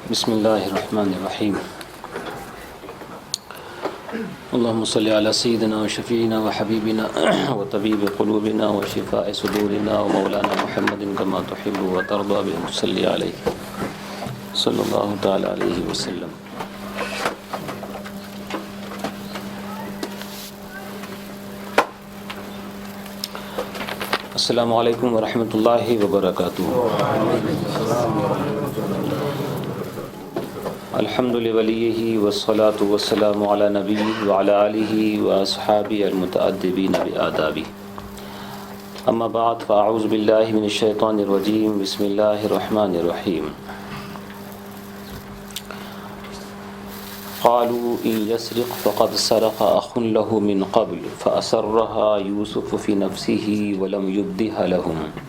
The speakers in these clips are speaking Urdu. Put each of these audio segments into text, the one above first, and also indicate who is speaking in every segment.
Speaker 1: بسم اللہ الرحمن الرحیم اللہم صلی علی سیدنا و شفیعنا و حبیبنا و طبیب قلوبنا و شفاء صدورنا و مولانا محمد کما تحب و ترضى بأن تصلی علیہ صلی اللہ تعالی علیہ وسلم۔ السلام علیکم ورحمۃ اللہ وبرکاتہ۔ الحمد لولیہ والصلاة والسلام علی نبی وعلی آلہ واصحابہ المتأدبین بآدابہ، اما بعد فاعوذ باللہ من الشیطان الرجیم، بسم اللہ الرحمن الرحیم۔ قالوا ان يسرق فقد سرق اخ له من قبل فأسرها يوسف في نفسه ولم يبدها لهم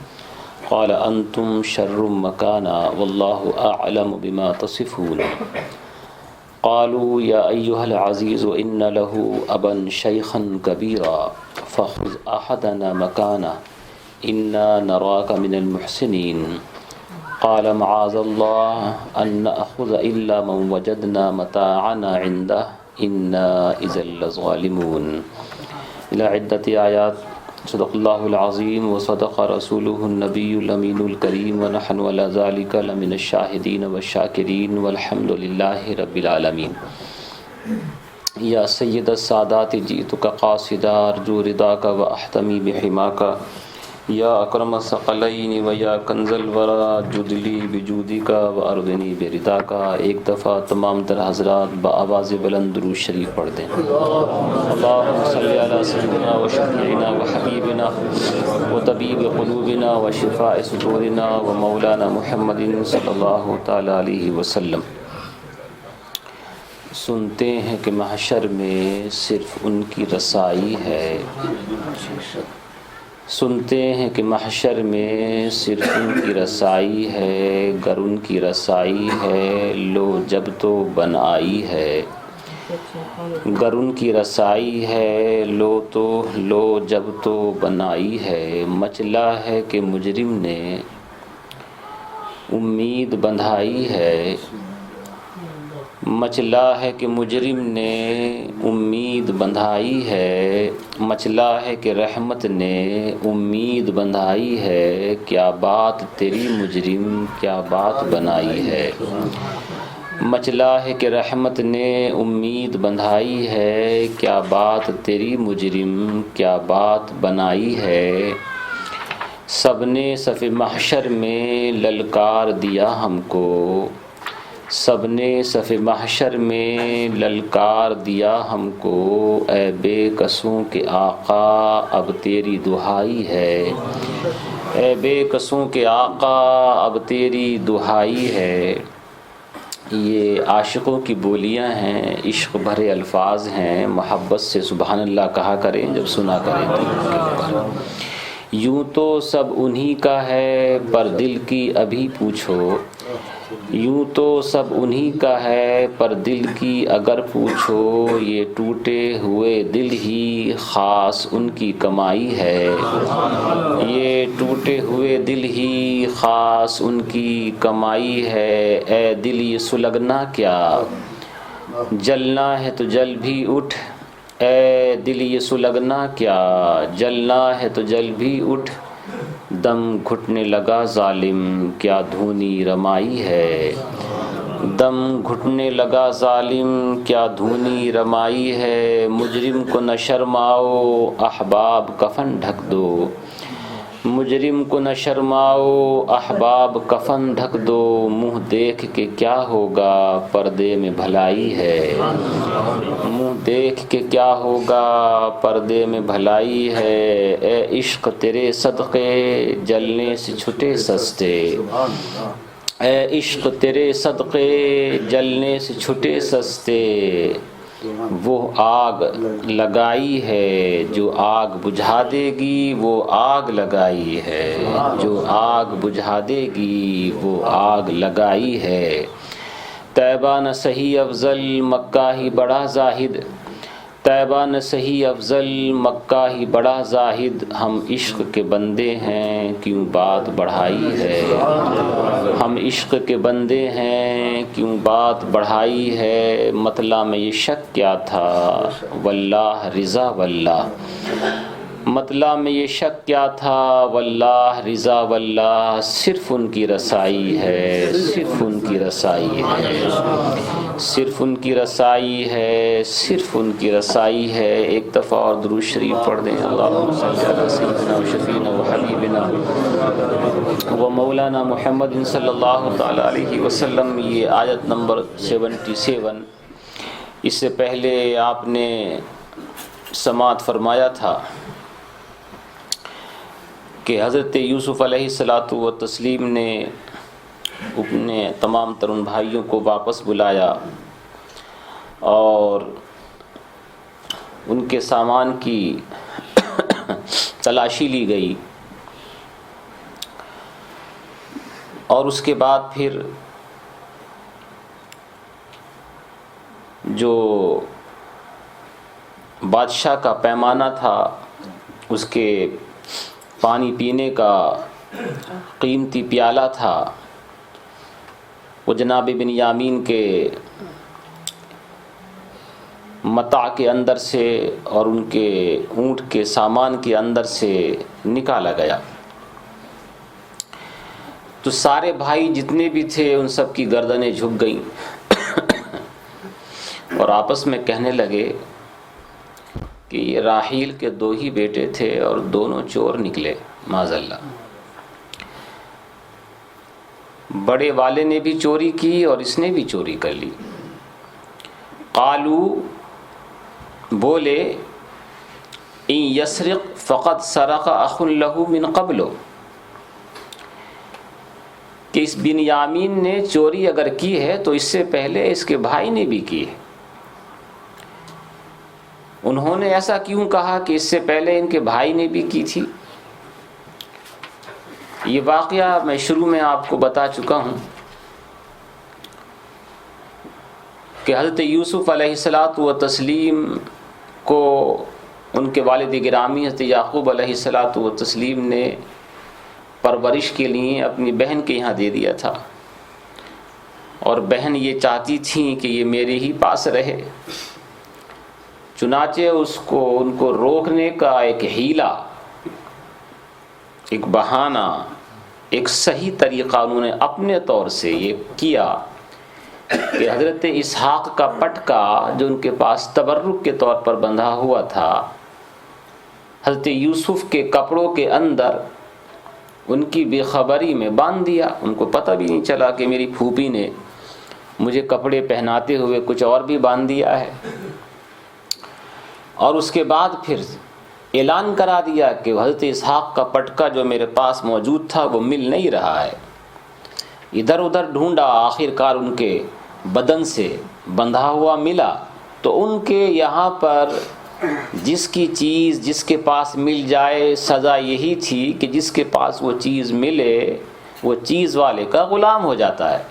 Speaker 1: قال انتم شر مكانا والله اعلم بما تصفون۔ قالوا يا ايها العزيز ان له ابا شيخا كبيرا فخذ احدنا مكانه انا نراك من المحسنين قال معاذ الله ان ناخذ الا من وجدنا متاعنا عنده انا اذا لظالمون۔ الى عدة آیات۔ صدق اللہ العظیم وصدق رسولہ النبی الامین الکریم ونحن علی ذلک لمن الشاہدین والشاکرین والحمد للہ رب العالمین۔ یا سید السادات جئتک قاصدا ارجو رضاک واحتمی بحماک، یا اکرم الثقلین و یا کنز الورا جدلی بجودک واردنی برضاک۔ ایک دفعہ تمام تر حضرات بآواز بلند درود شریف پڑھ دیں۔ اللہم صلی علی سیدنا و شفیعنا و حبیبنا و طبیب قلوبنا و شفاء صدورنا و مولانا محمد صلی اللہ تعالی علیہ وسلم۔ سنتے ہیں کہ محشر میں صرف ان کی رسائی ہے، سنتے ہیں کہ محشر میں صرف ان کی رسائی ہے، گر ان کی رسائی ہے لو جب تو بن آئی ہے، گر ان کی رسائی ہے لو جب تو بن آئی ہے۔ مچلا ہے کہ مجرم نے امید بندھائی ہے، مچلا ہے کہ مجرم نے امید بندھائی ہے، مچلا ہے کہ رحمت نے امید بندھائی ہے، کیا بات تیری مجرم کیا بات بنائی ہے۔ مچلا ہے کہ رحمت نے امید بندھائی ہے، کیا بات تیری مجرم کیا بات بنائی ہے۔ سب نے صف محشر میں للکار دیا ہم کو، سب نے صف محشر میں للکار دیا ہم کو، اے بے کسوں کے آقا اب تیری دہائی ہے، اے بے کسوں کے آقا اب تیری دہائی ہے۔ یہ عاشقوں کی بولیاں ہیں، عشق بھرے الفاظ ہیں، محبت سے سبحان اللہ کہا کریں جب سنا کریں دل کے اوپر۔ یوں تو سب انہی کا ہے پر دل کی ابھی پوچھو، یوں تو سب انہی کا ہے پر دل کی اگر پوچھو، یہ ٹوٹے ہوئے دل ہی خاص ان کی کمائی ہے، یہ ٹوٹے ہوئے دل ہی خاص ان کی کمائی ہے۔ اے دل یہ سلگنا کیا جلنا ہے تو جل بھی اٹھ، اے دل یہ سلگنا کیا جلنا ہے تو جل بھی اٹھ، دم گھٹنے لگا ظالم کیا دھونی رمائی ہے، دم گھٹنے لگا ظالم کیا دھونی رمائی ہے۔ مجرم کو نہ شرماؤ احباب کفن ڈھک دو، مجرم کو نہ شرماؤ احباب کفن ڈھک دو، منہ دیکھ کے کیا ہوگا پردے میں بھلائی ہے، منہ دیکھ کے کیا ہوگا پردے میں بھلائی ہے۔ اے عشق تیرے صدقے جلنے سے چھٹے سستے، اے عشق تیرے صدقے جلنے سے چھٹے سستے، وہ آگ لگائی ہے جو آگ بجھا دے گی، وہ آگ لگائی ہے جو آگ بجھا دے گی، وہ آگ لگائی ہے۔ طیبہ نہ سہی افضل مکہ ہی بڑا زاہد، طیبہ نہ سہی افضل مکہ ہی بڑا زاہد، ہم عشق کے بندے ہیں کیوں بات بڑھائی ہے، ہم عشق کے بندے ہیں کیوں بات بڑھائی ہے، مطلع میں یہ شک کیا تھا واللہ رضا واللہ، مطلع میں یہ شک کیا تھا واللہ رضا واللہ، صرف ان کی رسائی ہے، صرف ان کی رسائی ہے، صرف ان کی رسائی ہے، صرف ان کی رسائی ہے۔ ایک دفعہ اور درود شریف پڑھ دیں، اللہم صلی علی سیدنا و شفیعنا و حبیبنا و مولانا محمد صلی اللہ تعالی علیہ وسلم۔ یہ آیت نمبر 77۔ اس سے پہلے آپ نے سماعت فرمایا تھا کہ حضرت یوسف علیہ الصلاۃ والتسلیم نے اپنے تمام تر ان بھائیوں کو واپس بلایا اور ان کے سامان کی تلاشی لی گئی، اور اس کے بعد پھر جو بادشاہ کا پیمانہ تھا، اس کے پانی پینے کا قیمتی پیالہ تھا، وہ جناب بنیامین کے متاع کے اندر سے اور ان کے اونٹ کے سامان کے اندر سے نکالا گیا۔ تو سارے بھائی جتنے بھی تھے ان سب کی گردنیں جھک گئیں اور آپس میں کہنے لگے کہ یہ راحیل کے 2 ہی بیٹے تھے اور دونوں چور نکلے، معاذ اللہ۔ بڑے والے نے بھی چوری کی اور اس نے بھی چوری کر لی۔ قالو، بولے، ان یسرق فقد سرق اخ لہ من قبل، کہ اس بنیامین نے چوری اگر کی ہے تو اس سے پہلے اس کے بھائی نے بھی کی ہے۔ انہوں نے ایسا کیوں کہا کہ اس سے پہلے ان کے بھائی نے بھی کی تھی؟ یہ واقعہ میں شروع میں آپ کو بتا چکا ہوں کہ حضرت یوسف علیہ الصلاۃ والتسلیم کو ان کے والد گرامی حضرت یعقوب علیہ الصلاۃ والتسلیم نے پرورش کے لیے اپنی بہن کے یہاں دے دیا تھا، اور بہن یہ چاہتی تھیں کہ یہ میرے ہی پاس رہے، چنانچہ ان کو روکنے کا ایک حیلہ، ایک بہانہ، ایک صحیح طریقہ انہوں نے اپنے طور سے یہ کیا کہ حضرت اسحاق کا پٹکا جو ان کے پاس تبرک کے طور پر بندھا ہوا تھا، حضرت یوسف کے کپڑوں کے اندر ان کی بے خبری میں باندھ دیا۔ ان کو پتہ بھی نہیں چلا کہ میری پھوپھی نے مجھے کپڑے پہناتے ہوئے کچھ اور بھی باندھ دیا ہے، اور اس کے بعد پھر اعلان کرا دیا کہ حضرت اسحاق کا پٹکا جو میرے پاس موجود تھا وہ مل نہیں رہا ہے۔ ادھر ادھر ڈھونڈا، آخر کار ان کے بدن سے بندھا ہوا ملا۔ تو ان کے یہاں پر جس کی چیز جس کے پاس مل جائے، سزا یہی تھی کہ جس کے پاس وہ چیز ملے وہ چیز والے کا غلام ہو جاتا ہے۔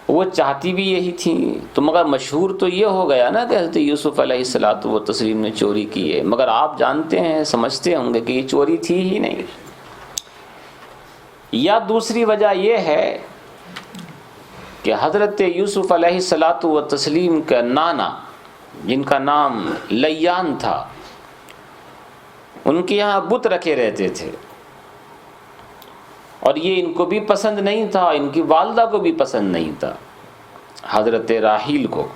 Speaker 1: وہ چاہتی بھی یہی تھی، تو مگر مشہور تو یہ ہو گیا نا کہ حضرت یوسف علیہ الصلاۃ والتسلیم نے چوری کی ہے، مگر آپ جانتے ہیں، سمجھتے ہوں گے کہ یہ چوری تھی ہی نہیں۔ یا دوسری وجہ یہ ہے کہ حضرت یوسف علیہ الصلاۃ والتسلیم کا نانا، جن کا نام لیان تھا، ان کے یہاں بت رکھے رہتے تھے، اور یہ ان کو بھی پسند نہیں تھا، ان کی والدہ کو بھی پسند نہیں تھا، حضرت راحیل کو۔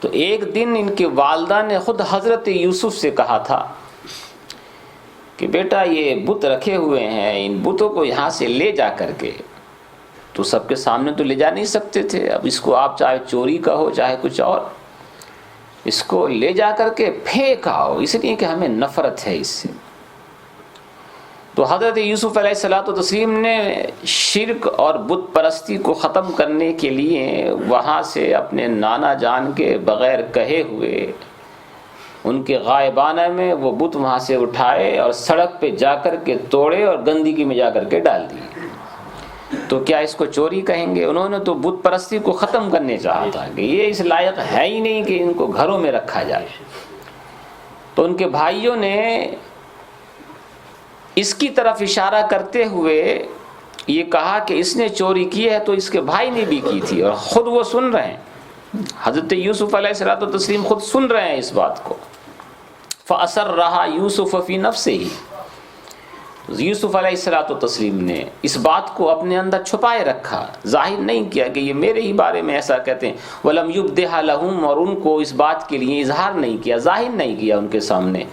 Speaker 1: تو ایک دن ان کی والدہ نے خود حضرت یوسف سے کہا تھا کہ بیٹا یہ بت رکھے ہوئے ہیں، ان بتوں کو یہاں سے لے جا کر کے، تو سب کے سامنے تو لے جا نہیں سکتے تھے، اب اس کو آپ چاہے چوری کا ہو چاہے کچھ اور، اس کو لے جا کر کے پھینک آؤ، اس لیے کہ ہمیں نفرت ہے اس سے۔ تو حضرت یوسف علیہ الصلوۃ والتسلیم نے شرک اور بت پرستی کو ختم کرنے کے لیے وہاں سے اپنے نانا جان کے بغیر کہے ہوئے ان کے غائبانہ میں وہ بت وہاں سے اٹھائے اور سڑک پہ جا کر کے توڑے اور گندگی میں جا کر کے ڈال دیے۔ تو کیا اس کو چوری کہیں گے؟ انہوں نے تو بت پرستی کو ختم کرنے چاہا تھا کہ یہ اس لائق ہے ہی نہیں کہ ان کو گھروں میں رکھا جائے۔ تو ان کے بھائیوں نے اس کی طرف اشارہ کرتے ہوئے یہ کہا کہ اس نے چوری کی ہے تو اس کے بھائی نے بھی کی تھی، اور خود وہ سن رہے ہیں، حضرت یوسف علیہ الصلوۃ والتسلیم خود سن رہے ہیں اس بات کو۔ فَأَسَرَّهَا يُوسُفُ فِي نَفْسِهِ، یوسف علیہ الصلوۃ والتسلیم نے اس بات کو اپنے اندر چھپائے رکھا، ظاہر نہیں کیا کہ یہ میرے ہی بارے میں ایسا کہتے ہیں۔ وَلَمْ يُبْدِهَا لَهُمْ، اور ان کو اس بات کے لیے اظہار نہیں کیا، ظاہر نہیں کیا ان کے سامنے۔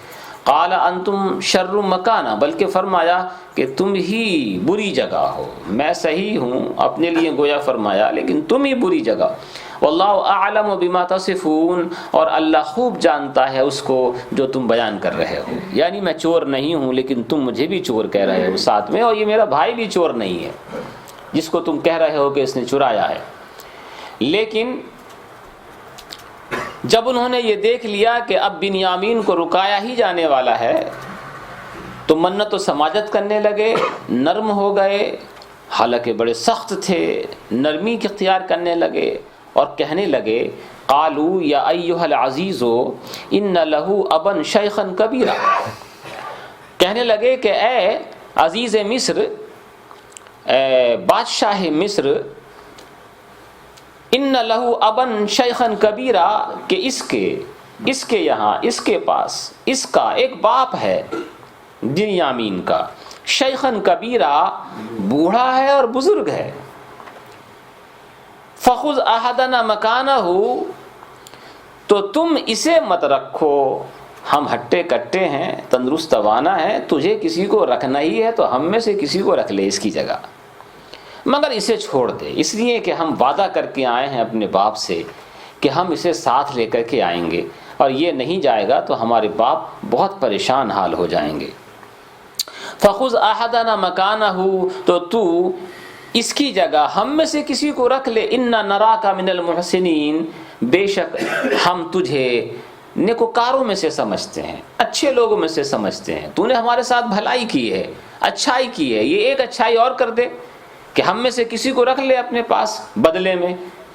Speaker 1: قال انتم شر مکانا، بلکہ فرمایا کہ تم ہی بری جگہ ہو، میں صحیح ہوں اپنے لیے گویا فرمایا، لیکن تم ہی بری جگہ۔ واللہ اعلم بما تصفون، اور اللہ خوب جانتا ہے اس کو جو تم بیان کر رہے ہو، یعنی میں چور نہیں ہوں لیکن تم مجھے بھی چور کہہ رہے ہو ساتھ میں، اور یہ میرا بھائی بھی چور نہیں ہے جس کو تم کہہ رہے ہو کہ اس نے چرایا ہے۔ لیکن جب انہوں نے یہ دیکھ لیا کہ اب بنیامین کو رکایا ہی جانے والا ہے تو منت و سماجت کرنے لگے، نرم ہو گئے، حالانکہ بڑے سخت تھے، نرمی کی اختیار کرنے لگے اور کہنے لگے قالوا یا ایھا العزیز ان لہ ابا شیخا کبیرا، کہنے لگے کہ اے عزیز مصر، اے بادشاہ مصر، ان لہ ابن شیخا کبیرا، کہ اس کے یہاں، اس کے پاس اس کا ایک باپ ہے بنیامین کا، شیخا کبیرا، بوڑھا ہے اور بزرگ ہے۔ فخذ احدنا مکانہ، تو تم اسے مت رکھو، ہم ہٹے کٹے ہیں، تندرست توانا ہے، تجھے کسی کو رکھنا ہی ہے تو ہم میں سے کسی کو رکھ لے اس کی جگہ، مگر اسے چھوڑ دے، اس لیے کہ ہم وعدہ کر کے آئے ہیں اپنے باپ سے کہ ہم اسے ساتھ لے کر کے آئیں گے، اور یہ نہیں جائے گا تو ہمارے باپ بہت پریشان حال ہو جائیں گے۔ فخذ احدنا مکانہ، تو اس کی جگہ ہم میں سے کسی کو رکھ لے، انا نراک من المحسنین، بے شک ہم تجھے نیکوکاروں میں سے سمجھتے ہیں، اچھے لوگوں میں سے سمجھتے ہیں، تو نے ہمارے ساتھ بھلائی کی ہے، اچھائی کی ہے، یہ ایک اچھائی اور کر دے کہ ہم میں سے کسی کو رکھ لے اپنے پاس بدلے میں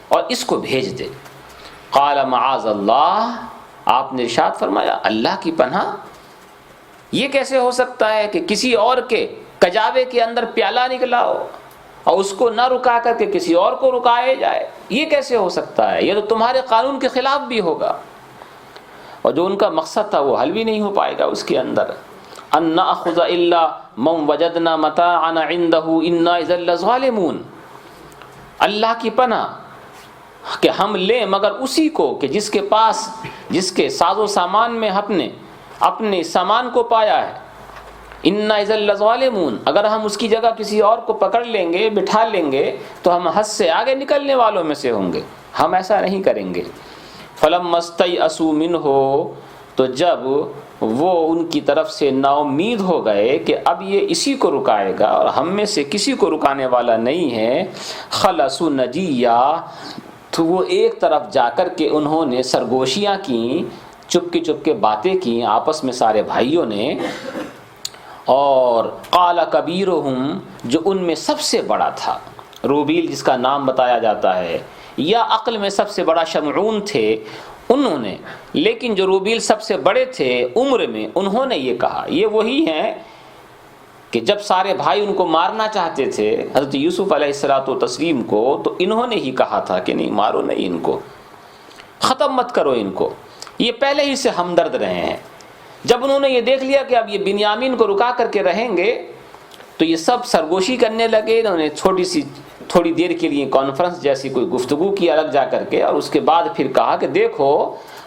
Speaker 1: اور اس کو بھیج دے۔ قال معاذ اللہ، آپ نے ارشاد فرمایا اللہ کی پناہ، یہ کیسے ہو سکتا ہے کہ کسی اور کے کجاوے کے اندر پیالہ نکلا ہو اور اس کو نہ رکا کر کے کسی اور کو رکایا جائے، یہ کیسے ہو سکتا ہے؟ یہ تو تمہارے قانون کے خلاف بھی ہوگا، اور جو ان کا مقصد تھا وہ حل بھی نہیں ہو پائے گا اس کے اندر۔ ان ناخذ الا من وجدنا متاعنا عنده انا اذا لظالمون، اللہ کی پناہ کہ ہم لیں مگر اسی کو کہ جس کے پاس، جس کے ساز و سامان میں اپنے سامان کو پایا ہے، انا اذا لظالمون، اگر ہم اس کی جگہ کسی اور کو پکڑ لیں گے، بٹھا لیں گے تو ہم حد سے آگے نکلنے والوں میں سے ہوں گے، ہم ایسا نہیں کریں گے۔ فلما استيئسوا منه، تو جب وہ ان کی طرف سے نا امید ہو گئے کہ اب یہ اسی کو رکائے گا اور ہم میں سے کسی کو رکانے والا نہیں ہے، خلصوا نجیہ، تو وہ ایک طرف جا کر کے انہوں نے سرگوشیاں کیں، چپ کے باتیں کیں آپس میں سارے بھائیوں نے، اور قال کبیرہم، جو ان میں سب سے بڑا تھا، روبیل جس کا نام بتایا جاتا ہے، یا عقل میں سب سے بڑا شمعون تھے انہوں نے، لیکن جو روبیل سب سے بڑے تھے عمر میں، انہوں نے یہ کہا، یہ وہی ہیں کہ جب سارے بھائی ان کو مارنا چاہتے تھے حضرت یوسف علیہ الصلوۃ والتسلیم کو، تو انہوں نے ہی کہا تھا کہ نہیں، مارو نہیں ان کو، ختم مت کرو ان کو، یہ پہلے ہی سے ہمدرد رہے ہیں۔ جب انہوں نے یہ دیکھ لیا کہ اب یہ بنیامین کو رکا کر کے رہیں گے تو یہ سب سرگوشی کرنے لگے، انہوں نے تھوڑی دیر کے لیے کانفرنس جیسی کوئی گفتگو کی الگ جا کر کے، اور اس کے بعد پھر کہا کہ دیکھو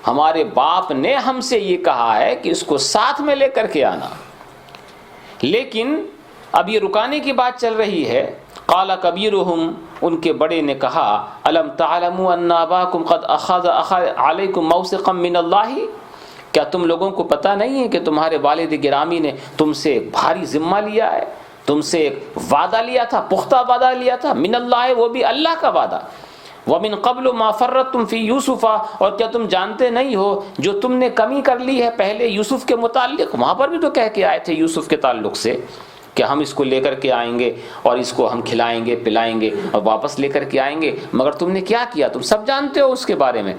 Speaker 1: ہمارے باپ نے ہم سے یہ کہا ہے کہ اس کو ساتھ میں لے کر کے آنا، لیکن اب یہ رکانے کی بات چل رہی ہے۔ قال کبیرہم، ان کے بڑے نے کہا، الم تعلموا ان اباکم قد اخذ علیکم موثقا من اللہ، کیا تم لوگوں کو پتہ نہیں ہے کہ تمہارے والد گرامی نے تم سے ایک بھاری ذمہ لیا ہے، تم سے ایک وعدہ لیا تھا، پختہ وعدہ لیا تھا، من اللہ، وہ بھی اللہ کا وعدہ، وَمِن قَبْلُ مَا فَرَّطْتُمْ فِي يُوسُفَ، اور کیا تم جانتے نہیں ہو جو تم نے کمی کر لی ہے پہلے یوسف کے متعلق؟ وہاں پر بھی تو کہہ کے آئے تھے یوسف کے تعلق سے کہ ہم اس کو لے کر کے آئیں گے اور اس کو ہم کھلائیں گے پلائیں گے اور واپس لے کر کے آئیں گے، مگر تم نے کیا کیا؟ تم سب جانتے ہو اس کے بارے میں،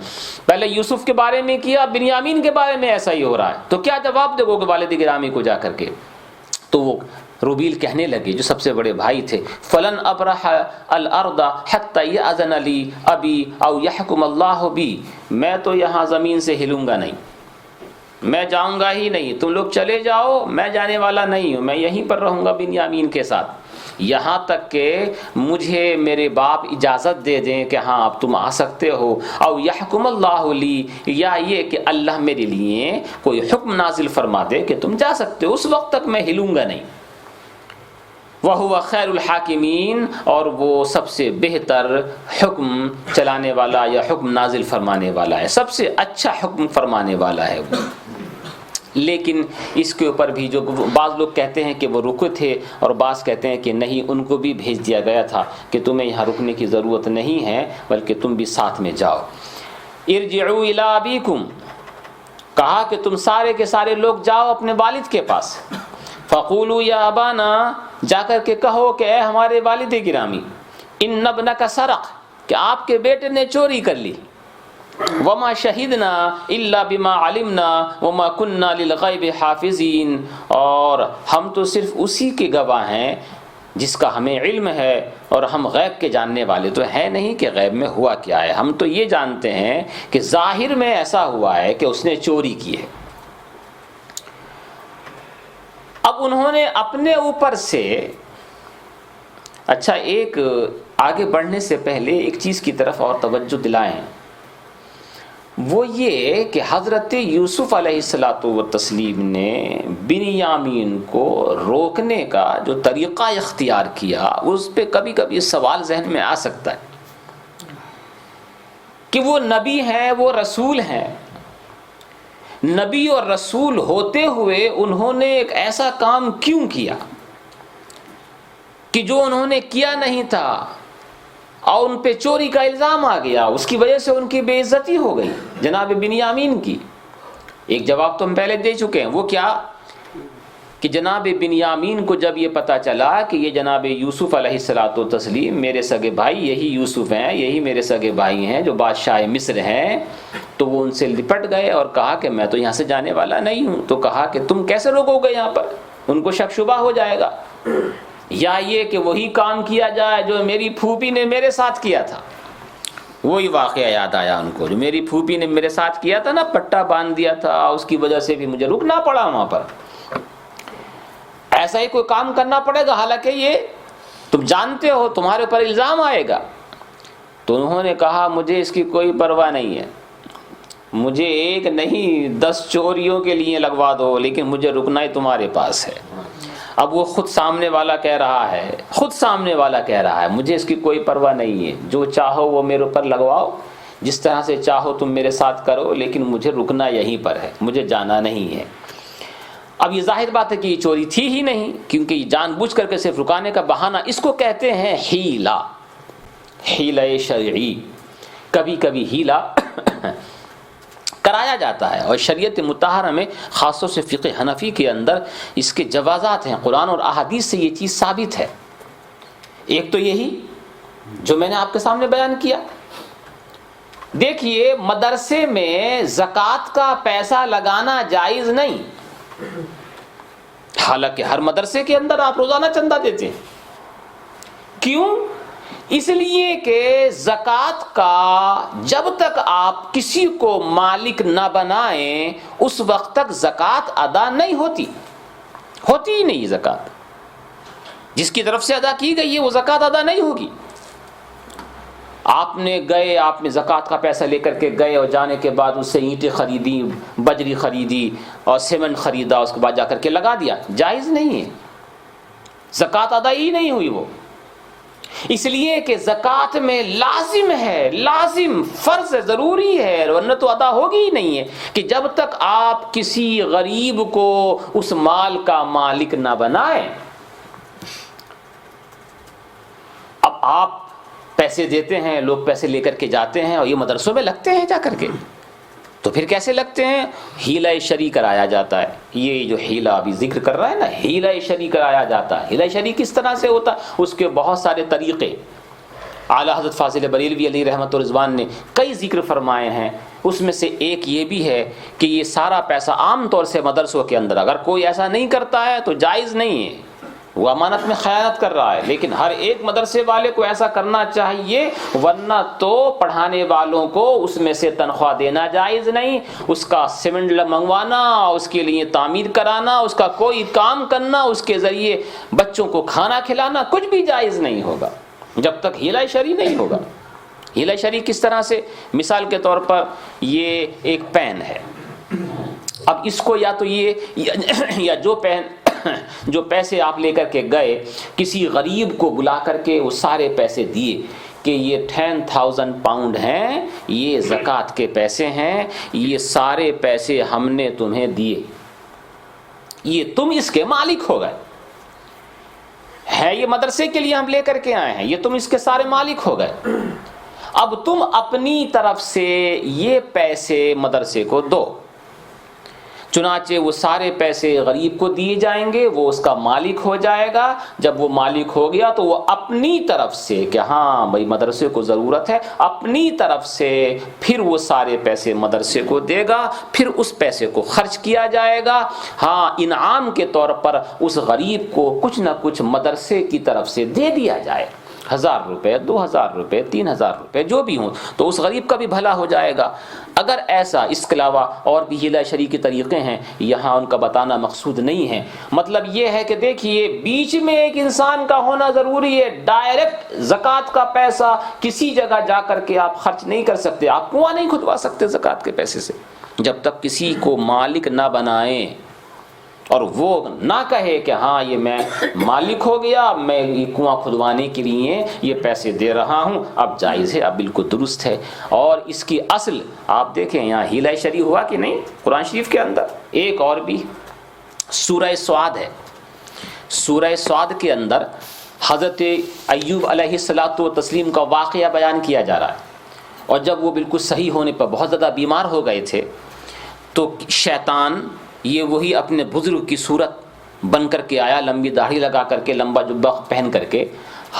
Speaker 1: پہلے یوسف کے بارے میں کیا، بنیامین کے بارے میں ایسا ہی ہو رہا ہے، تو کیا جواب دو گے والد گرامی کو جا کر کے؟ تو وہ روبیل کہنے لگے جو سب سے بڑے بھائی تھے، فلن ابرح الارض حتى يأذن لي ابي او يحكم الله بي، میں تو یہاں زمین سے ہلوں گا نہیں، میں جاؤں گا ہی نہیں، تم لوگ چلے جاؤ، میں جانے والا نہیں ہوں، میں یہیں پر رہوں گا بنیامین کے ساتھ، یہاں تک کہ مجھے میرے باپ اجازت دے دیں کہ ہاں اب تم آ سکتے ہو، او یحکم اللہ لی، یا یہ کہ اللہ میرے لیے کوئی حکم نازل فرما دے کہ تم جا سکتے ہو، اس وقت تک میں ہلوں گا نہیں۔ وَهُوَ خَيْرُ الْحَاكِمِينَ، اور وہ سب سے بہتر حکم چلانے والا یا حکم نازل فرمانے والا ہے، سب سے اچھا حکم فرمانے والا ہے وہ۔ لیکن اس کے اوپر بھی جو بعض لوگ کہتے ہیں کہ وہ رکے تھے اور بعض کہتے ہیں کہ نہیں، ان کو بھی بھیج دیا گیا تھا کہ تمہیں یہاں رکنے کی ضرورت نہیں ہے بلکہ تم بھی ساتھ میں جاؤ۔ ارجعوا الی ابیکم، کہا کہ تم سارے کے سارے لوگ جاؤ اپنے والد کے پاس، فقولوا یا ابانا، جا کر کے کہو کہ اے ہمارے والد گرامی، ان ابنک سرق، کہ آپ کے بیٹے نے چوری کر لی، وما شہدنا الا بما علمنا وما كنا للغیب حافظین، اور ہم تو صرف اسی کے گواہ ہیں جس کا ہمیں علم ہے، اور ہم غیب کے جاننے والے تو ہیں نہیں کہ غیب میں ہوا کیا ہے، ہم تو یہ جانتے ہیں کہ ظاہر میں ایسا ہوا ہے کہ اس نے چوری کی ہے۔ اب انہوں نے اپنے اوپر سے، اچھا ایک آگے بڑھنے سے پہلے ایک چیز کی طرف اور توجہ دلائیں، وہ یہ کہ حضرت یوسف علیہ السلام نے بنیامین کو روکنے کا جو طریقہ اختیار کیا، اس پہ کبھی کبھی سوال ذہن میں آ سکتا ہے کہ وہ نبی ہیں، وہ رسول ہیں، نبی اور رسول ہوتے ہوئے انہوں نے ایک ایسا کام کیوں کیا کہ جو انہوں نے کیا نہیں تھا اور ان پہ چوری کا الزام آ گیا، اس کی وجہ سے ان کی بے عزتی ہو گئی جناب بنیامین کی؟ ایک جواب تو ہم پہلے دے چکے ہیں، وہ کیا کہ جناب بنیامین کو جب یہ پتا چلا کہ یہ جناب یوسف علیہ السلام میرے سگے بھائی یہی یوسف ہیں، یہی میرے سگے بھائی ہیں جو بادشاہ مصر ہیں، تو وہ ان سے لپٹ گئے اور کہا کہ میں تو یہاں سے جانے والا نہیں ہوں۔ تو کہا کہ تم کیسے روکو گے یہاں پر، ان کو شک شبہ ہو جائے گا، یا یہ کہ وہی کام کیا جائے جو میری پھوپھی نے میرے ساتھ کیا تھا۔ وہی واقعہ یاد آیا ان کو جو میری پھوپھی نے میرے ساتھ کیا تھا نا، پٹا باندھ دیا تھا، اس کی وجہ سے بھی مجھے رکنا پڑا وہاں پر، ایسا ہی کوئی کام کرنا پڑے گا، حالانکہ یہ تم جانتے ہو تمہارے اوپر الزام آئے گا۔ تو انہوں نے کہا مجھے اس کی کوئی پرواہ نہیں ہے، مجھے ایک نہیں 10 چوریوں کے لیے لگوا دو، لیکن مجھے رکنا ہی تمہارے پاس ہے۔ اب وہ خود سامنے والا کہہ رہا ہے مجھے اس کی کوئی پرواہ نہیں ہے، جو چاہو وہ میرے اوپر لگواؤ، جس طرح سے چاہو تم میرے ساتھ کرو، لیکن مجھے رکنا یہیں پر ہے، مجھے جانا نہیں ہے۔ اب یہ ظاہر بات ہے کہ یہ چوری تھی ہی نہیں، کیونکہ یہ جان بوجھ کر کے صرف رکانے کا بہانہ، اس کو کہتے ہیں ہیلا، ہیلہ شرعی۔ کبھی کبھی ہیلا کرایا جاتا ہے، اور شریعت مطہرہ میں خاص طور سے فقہ حنفی کے اندر اس کے جوازات ہیں، قرآن اور احادیث سے یہ چیز ثابت ہے۔ ایک تو یہی جو میں نے آپ کے سامنے بیان کیا، دیکھیے مدرسے میں زکوٰۃ کا پیسہ لگانا جائز نہیں، حالانکہ ہر مدرسے کے اندر آپ روزانہ چندہ دیتے ہیں۔ کیوں؟ اس لیے کہ زکوٰۃ کا جب تک آپ کسی کو مالک نہ بنائیں اس وقت تک زکوٰۃ ادا نہیں ہوتی ہی نہیں۔ زکوٰۃ جس کی طرف سے ادا کی گئی ہے وہ زکوٰۃ ادا نہیں ہوگی۔ آپ نے زکوٰۃ کا پیسہ لے کر کے گئے اور جانے کے بعد اس سے اینٹیں خریدی، بجری خریدی اور سیمنٹ خریدا، اس کے بعد جا کر کے لگا دیا، جائز نہیں ہے، زکوٰۃ ادا ہی نہیں ہوئی وہ۔ اس لیے کہ زکوٰۃ میں لازم ہے، لازم فرض ضروری ہے، ورنہ تو ادا ہوگی ہی نہیں ہے، کہ جب تک آپ کسی غریب کو اس مال کا مالک نہ بنائیں۔ اب آپ پیسے دیتے ہیں، لوگ پیسے لے کر کے جاتے ہیں اور یہ مدرسوں میں لگتے ہیں جا کر کے، تو پھر کیسے لگتے ہیں؟ حیلہ شرعی کرایا جاتا ہے۔ یہ جو حیلہ ابھی ذکر کر رہا ہے نا، حیلہ شرعی کرایا جاتا ہے۔ حیلہ شرعی کس طرح سے ہوتا ہے؟ اس کے بہت سارے طریقے اعلیٰ حضرت فاضل بریلوی علیہ رحمۃ و رضوان نے کئی ذکر فرمائے ہیں۔ اس میں سے ایک یہ بھی ہے کہ یہ سارا پیسہ عام طور سے مدرسوں کے اندر اگر کوئی ایسا نہیں کرتا ہے تو جائز نہیں ہے، وہ امانت میں خیانت کر رہا ہے، لیکن ہر ایک مدرسے والے کو ایسا کرنا چاہیے، ورنہ تو پڑھانے والوں کو اس میں سے تنخواہ دینا جائز نہیں، اس کا سیمنٹ منگوانا، اس کے لیے تعمیر کرانا، اس کا کوئی کام کرنا، اس کے ذریعے بچوں کو کھانا کھلانا، کچھ بھی جائز نہیں ہوگا جب تک حیلہ شرعی نہیں ہوگا۔ حیلہ شرعی کس طرح سے؟ مثال کے طور پر یہ ایک پین ہے، اب اس کو یا تو یہ یا جو پیسے آپ لے کر کے گئے کسی غریب کو بلا کر کے وہ سارے پیسے دیے کہ یہ 10,000 پاؤنڈ ہیں، یہ زکوٰۃ کے پیسے ہیں، یہ سارے پیسے ہم نے تمہیں دیے، یہ تم اس کے مالک ہو گئے، ہے یہ مدرسے کے لیے ہم لے کر کے آئے ہیں، یہ تم اس کے سارے مالک ہو گئے۔ اب تم اپنی طرف سے یہ پیسے مدرسے کو دو، چنانچہ وہ سارے پیسے غریب کو دیے جائیں گے، وہ اس کا مالک ہو جائے گا۔ جب وہ مالک ہو گیا تو وہ اپنی طرف سے کہ ہاں بھائی مدرسے کو ضرورت ہے، اپنی طرف سے پھر وہ سارے پیسے مدرسے کو دے گا، پھر اس پیسے کو خرچ کیا جائے گا۔ ہاں انعام کے طور پر اس غریب کو کچھ نہ کچھ مدرسے کی طرف سے دے دیا جائے، 1,000 روپے، 2,000 روپے، 3,000 روپے جو بھی ہوں، تو اس غریب کا بھی بھلا ہو جائے گا۔ اگر ایسا، اس کے علاوہ اور بھی حیلہ شرعی کے طریقے ہیں، یہاں ان کا بتانا مقصود نہیں ہے۔ مطلب یہ ہے کہ دیکھیے بیچ میں ایک انسان کا ہونا ضروری ہے۔ ڈائریکٹ زکوٰۃ کا پیسہ کسی جگہ جا کر کے آپ خرچ نہیں کر سکتے، آپ کنواں نہیں کھدوا سکتے زکوٰۃ کے پیسے سے جب تک کسی کو مالک نہ بنائیں اور وہ نہ کہے کہ ہاں یہ میں مالک ہو گیا، میں یہ کنواں کھدوانے کے لیے یہ پیسے دے رہا ہوں، اب جائز ہے، اب بالکل درست ہے۔ اور اس کی اصل آپ دیکھیں یہاں حیلہ شرعی ہوا کہ نہیں قرآن شریف کے اندر۔ ایک اور بھی سورہ سعد ہے، سورہ سعد کے اندر حضرت ایوب علیہ الصلاۃ والتسلیم کا واقعہ بیان کیا جا رہا ہے، اور جب وہ بالکل صحیح ہونے پر بہت زیادہ بیمار ہو گئے تھے تو شیطان یہ وہی اپنے بزرگ کی صورت بن کر کے آیا، لمبی داڑھی لگا کر کے، لمبا جبہ پہن کر کے،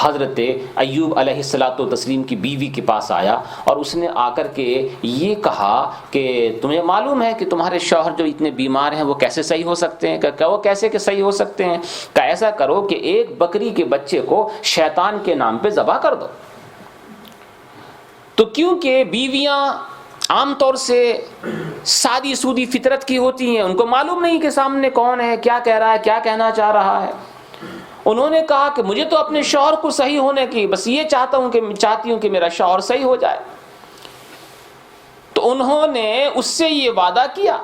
Speaker 1: حضرت ایوب علیہ الصلاۃ والتسلیم کی بیوی کے پاس آیا، اور اس نے آ کر کے یہ کہا کہ تمہیں معلوم ہے کہ تمہارے شوہر جو اتنے بیمار ہیں وہ کیسے صحیح ہو سکتے ہیں؟ کہ وہ کیسے کہ صحیح ہو سکتے ہیں؟ کہ ایسا کرو کہ ایک بکری کے بچے کو شیطان کے نام پہ ذبح کر دو۔ تو کیونکہ بیویاں عام طور سے سادی سودی فطرت کی ہوتی ہیں، ان کو معلوم نہیں کہ سامنے کون ہے، کیا کہہ رہا ہے، کیا کہنا چاہ رہا ہے۔ انہوں نے کہا کہ مجھے تو اپنے شوہر کو صحیح ہونے کی بس یہ چاہتی ہوں کہ میرا شوہر صحیح ہو جائے۔ تو انہوں نے اس سے یہ وعدہ کیا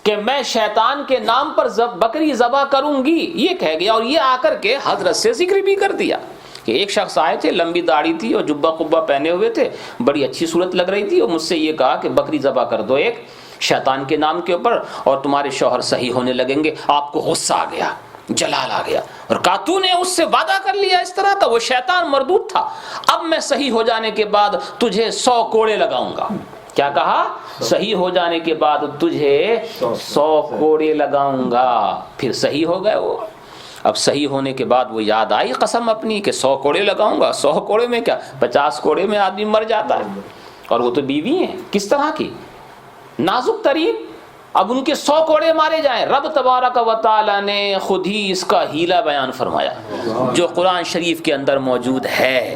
Speaker 1: کہ میں شیطان کے نام پر بکری ذبح کروں گی، یہ کہہ گیا، اور یہ آ کر کے حضرت سے ذکر بھی کر دیا کہ ایک شخص آئے تھے، لمبی داڑھی تھی اور جبہ قبہ پہنے ہوئے تھے، بڑی اچھی صورت لگ رہی تھی، اور مجھ سے یہ کہا کہ بکری ذبح کر دو ایک شیطان کے نام کے اوپر اور تمہارے شوہر صحیح ہونے لگیں گے۔ آپ کو غصہ آ گیا، جلال آ گیا، اور کہا تو نے اس سے وعدہ کر لیا اس طرح کا؟ وہ شیطان مردود تھا، اب میں صحیح ہو جانے کے بعد تجھے 100 کوڑے لگاؤں گا۔ کیا کہا؟ صحیح ہو جانے کے بعد تجھے 100 کوڑے لگاؤں گا۔ پھر صحیح ہو گئے وہ۔ اب صحیح ہونے کے بعد وہ یاد آئی قسم اپنی کہ 100 کوڑے لگاؤں گا۔ 100 کوڑے میں کیا، 50 کوڑے میں آدمی مر جاتا ہے، اور وہ تو بیوی ہیں کس طرح کی نازک ترین۔ اب ان کے 100 کوڑے مارے جائیں، رب تبارک و تعالی نے خود ہی اس کا حیلہ بیان فرمایا جو قرآن شریف کے اندر موجود ہے۔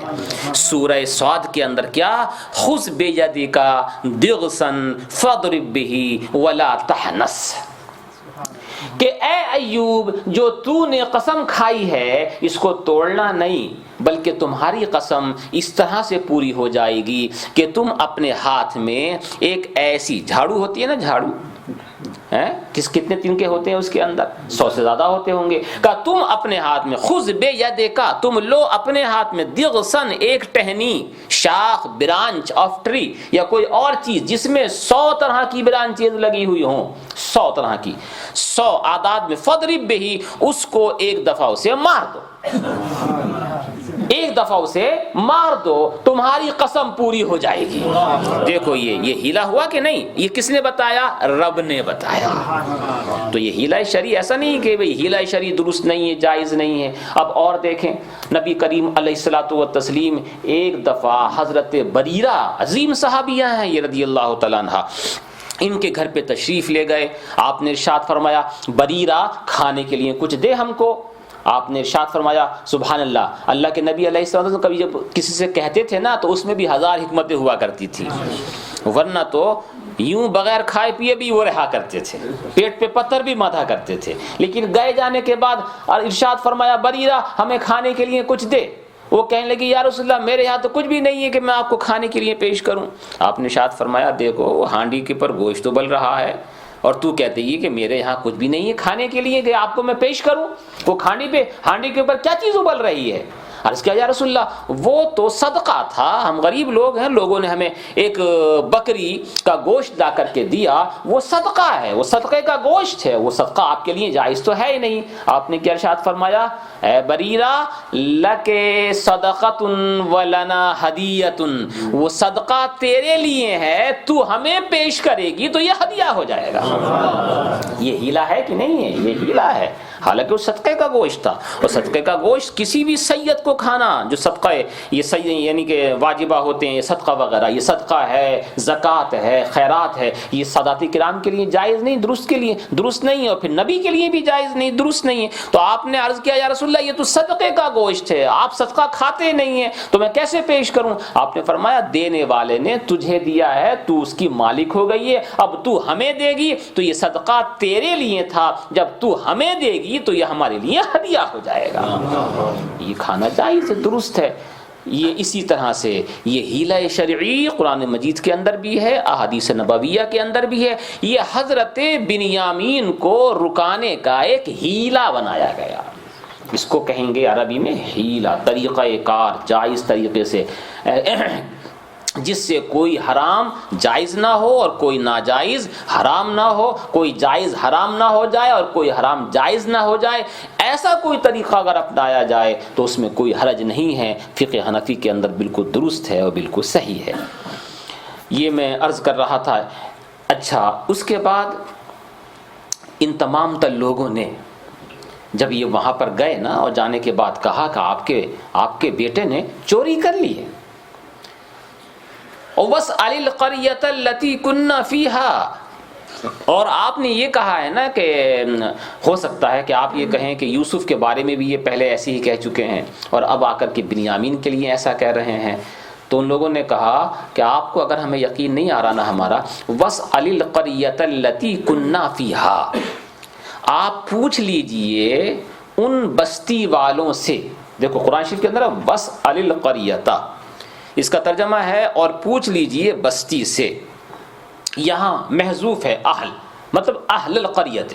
Speaker 1: سورہ سعد کے اندر کیا، خذ بیدک ضغثا فاضرب به ولا تحنث، کہ اے ایوب جو تو نے قسم کھائی ہے اس کو توڑنا نہیں، بلکہ تمہاری قسم اس طرح سے پوری ہو جائے گی کہ تم اپنے ہاتھ میں ایک ایسی جھاڑو ہوتی ہے نا، جھاڑو کتنے تنکے ہوتے ہیں اس کے اندر؟ 100 سے زیادہ ہوتے ہوں گے. کہا تم اپنے ہاتھ میں، خذ بیدکا، تم لو اپنے ہاتھ میں، ضغصن ایک ٹہنی، شاخ، برانچ آف ٹری یا کوئی اور چیز جس میں 100 طرح کی برانچیز لگی ہوئی ہوں، 100 طرح کی، 100 اعداد میں، فضرب بہی، اس کو ایک دفعہ اسے مار دو، ایک دفعہ اسے مار دو، تمہاری قسم پوری ہو جائے گی. دیکھو یہ ہیلا ہوا کہ نہیں؟ یہ کس نے بتایا؟ رب نے بتایا. تو یہ ہیلا شرعی ایسا نہیں کہ بھئی ہیلا شرعی درست نہیں ہے، جائز نہیں ہے. اب اور دیکھیں، نبی کریم علیہ الصلوۃ والتسلیم ایک دفعہ حضرت بریرہ، عظیم صحابیہ ہیں یہ رضی اللہ تعالیٰ عنہ، ان کے گھر پہ تشریف لے گئے. آپ نے ارشاد فرمایا بریرہ کھانے کے لیے کچھ دے ہم کو. آپ نے ارشاد فرمایا سبحان اللہ، اللہ کے نبی علیہ السلام کبھی جب کسی سے کہتے تھے نا تو اس میں بھی 1000 حکمتیں ہوا کرتی تھی، ورنہ تو یوں بغیر کھائے پیے بھی وہ رہا کرتے تھے، پیٹ پہ پتھر بھی ماتھا کرتے تھے. لیکن گئے جانے کے بعد ارشاد فرمایا بریرہ ہمیں کھانے کے لیے کچھ دے. وہ کہنے لگی یا رسول اللہ میرے یہاں تو کچھ بھی نہیں ہے کہ میں آپ کو کھانے کے لیے پیش کروں. آپ نے ارشاد فرمایا دیکھو ہانڈی کے پر گوشت تو بل رہا ہے اور تو کہتے ہی کہ میرے یہاں کچھ بھی نہیں ہے کھانے کے لیے کہ آپ کو میں پیش کروں. وہ ہانڈی کے اوپر کیا چیز ابل رہی ہے؟ عرض کیا یا رسول اللہ وہ تو صدقہ تھا، ہم غریب لوگ ہیں، لوگوں نے ہمیں ایک بکری کا گوشت لا کر کے دیا، وہ صدقہ ہے، وہ صدقے کا گوشت ہے، وہ صدقہ آپ کے لیے جائز تو ہے ہی نہیں. آپ نے کیا ارشاد فرمایا اے بریرہ لک صدقۃ ولنا ہدیۃ، وہ صدقہ تیرے لیے ہے، تو ہمیں پیش کرے گی تو یہ ہدیہ ہو جائے گا. یہ ہیلا ہے کہ نہیں ہے؟ یہ ہیلا ہے. حالانکہ وہ صدقے کا گوشت تھا، اور صدقے کا گوشت کسی بھی سید کو کھانا جو صدقہ ہے، یہ سید یعنی کہ واجبہ ہوتے ہیں، یہ صدقہ وغیرہ، یہ صدقہ ہے، زکوٰۃ ہے، خیرات ہے، یہ سادات کرام کے لیے جائز نہیں، درست کے لیے درست نہیں ہے، اور پھر نبی کے لیے بھی جائز نہیں، درست نہیں ہے. تو آپ نے عرض کیا یا رسول اللہ یہ تو صدقے کا گوشت ہے، آپ صدقہ کھاتے نہیں ہیں تو میں کیسے پیش کروں؟ آپ نے فرمایا دینے والے نے تجھے دیا ہے، تو اس کی مالک ہو گئی ہے، اب تو ہمیں دے گی تو یہ صدقہ تیرے لیے تھا، جب تو ہمیں دے گی تو یہ ہمارے لیے ہدیہ ہو جائے گا. یہ کھانا جائز ہے، درست ہے. یہ اسی طرح سے یہ ہیلہ شرعی قرآن مجید کے اندر بھی ہے، احادیث نبویہ کے اندر بھی ہے. یہ حضرت بنیامین کو رکانے کا ایک ہیلہ بنایا گیا، اس کو کہیں گے عربی میں ہیلہ، طریقہ کار جائز طریقے سے، جس سے کوئی حرام جائز نہ ہو اور کوئی ناجائز حرام نہ ہو، کوئی جائز حرام نہ ہو جائے اور کوئی حرام جائز نہ ہو جائے. ایسا کوئی طریقہ اگر اپنایا جائے تو اس میں کوئی حرج نہیں ہے، فقہ حنفی کے اندر بالکل درست ہے اور بالکل صحیح ہے. یہ میں عرض کر رہا تھا. اچھا اس کے بعد ان تمام تر لوگوں نے جب یہ وہاں پر گئے نا اور جانے کے بعد کہا کہ آپ کے بیٹے نے چوری کر لی ہے، وَاسْأَلِ الْقَرْيَةَ الَّتِي كُنَّا فِيهَا، اور آپ نے یہ کہا ہے نا کہ ہو سکتا ہے کہ آپ یہ کہیں کہ یوسف کے بارے میں بھی یہ پہلے ایسے ہی کہہ چکے ہیں اور اب آ کر کے بنیامین کے لیے ایسا کہہ رہے ہیں. تو ان لوگوں نے کہا کہ آپ کو اگر ہمیں یقین نہیں آ رہا نا ہمارا، وَاسْأَلِ الْقَرْيَةَ الَّتِي كُنَّا فِيهَا، آپ پوچھ لیجئے ان بستی والوں سے. دیکھو قرآن شریف کے اندر وَاسْأَلِ الْقَرْيَةَ، اس کا ترجمہ ہے اور پوچھ لیجئے بستی سے. یہاں محذوف ہے اہل، مطلب اہل القریت،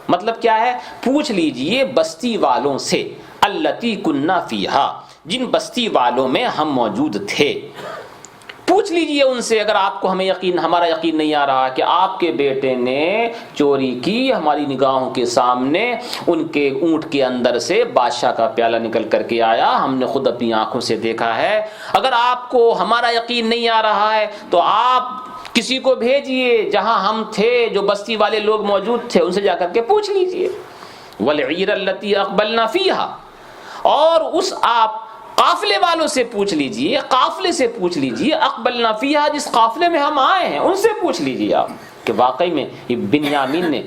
Speaker 1: مطلب کیا ہے؟ پوچھ لیجئے بستی والوں سے، التی کننا فیہا، جن بستی والوں میں ہم موجود تھے. پوچھ لیجئے ان سے اگر آپ کو ہمارا یقین نہیں آ رہا کہ آپ کے بیٹے نے چوری کی، ہماری نگاہوں کے سامنے ان کے اونٹ کے اندر سے بادشاہ کا پیالہ نکل کر کے آیا، ہم نے خود اپنی آنکھوں سے دیکھا ہے. اگر آپ کو ہمارا یقین نہیں آ رہا ہے تو آپ کسی کو بھیجئے جہاں ہم تھے، جو بستی والے لوگ موجود تھے، ان سے جا کر کے پوچھ لیجئے. وَالْعِيرَ الَّتِي أَقْبَلْنَا فِيهَا، اور اس آپ قافلے والوں سے پوچھ لیجئے، قافلے سے پوچھ لیجئے، اقبلنا فیہا، جس قافلے میں ہم آئے ہیں ان سے پوچھ لیجئے آپ کہ واقعی میں یہ بنیامین نے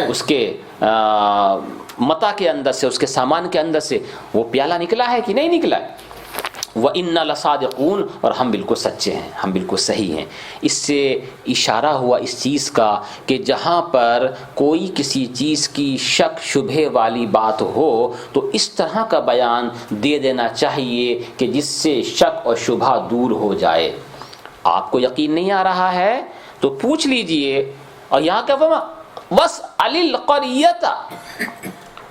Speaker 1: اس کے متا کے اندر سے، اس کے سامان کے اندر سے وہ پیالہ نکلا ہے کہ نہیں نکلا ہے. وَإِنَّا لَصَادِقُونَ، اور ہم بالکل سچے ہیں، ہم بالکل صحیح ہیں. اس سے اشارہ ہوا اس چیز کا کہ جہاں پر کوئی کسی چیز کی شک شبہ والی بات ہو تو اس طرح کا بیان دے دینا چاہیے کہ جس سے شک اور شبہ دور ہو جائے. آپ کو یقین نہیں آ رہا ہے تو پوچھ لیجئے. اور یہاں کیا فرما وَاسْأَلِ الْقَرْيَةَ،